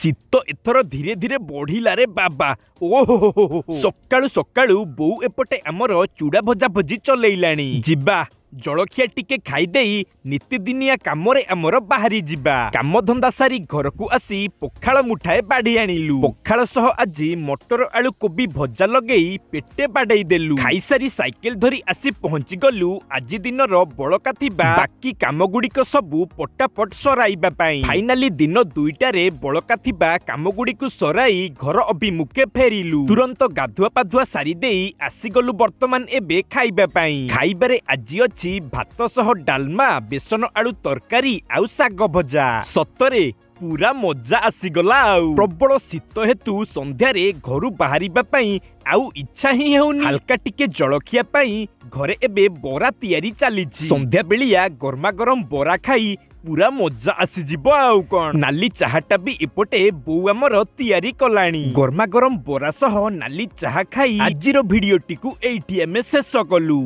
शीत एथर धीरे धीरे बढ़िला रे बाबा। ओहो सकाळु सकाळु बोउ एपटे आमर चूड़ा भजा भजी चलैलाणी। जिबा जलखिया टिके खाईदेई नितिदिनिया कामरे आमर बाहरी जिबा। काम धंदा सारी घर को आसी पखाल मुठाए बाढ़ी आनिलु। पखाल सह आज मटर आलू कोबी भजा लगेई पेटे बाड़ई देलु। खाई सारी साइकेल धरी आसी पहुंची गलु आज दिनर बळका थिबा बाकी काम गुड़िक सबु पटापट सराइबा पाई। फाइनाली दिन 2टारे बळका थिबा काम गुड़िक सराई घर अभिमुखे फेरिलु। तुरंत गाधुआ पाधुआ सारी देई आसी गलु वर्तमान एबे खाइबा पाई। खाइबारे आजी भात सह डालमा बेसन आलू तरकारी आउ साग भजा। सतरे पूरा मजा आसीगला। प्रबल शीत हेतु संध्यारे घरु बाहरिबा पई आउ इच्छा ही हेउनी। हल्का टिके जलखिया पई घरे एबे बरा तैयारी चलीछि। संध्या बेलिया गरमा गरम बरा खाई पूरा मजा आसी जिवो। आउ कोन नाली चाहाटा भी एपटे बो हमर तैयारी कलानी। गरमा गरम बरा सह नाली चाहा खाई आजिर भिडियोटी को एठी एमे शेष कलु।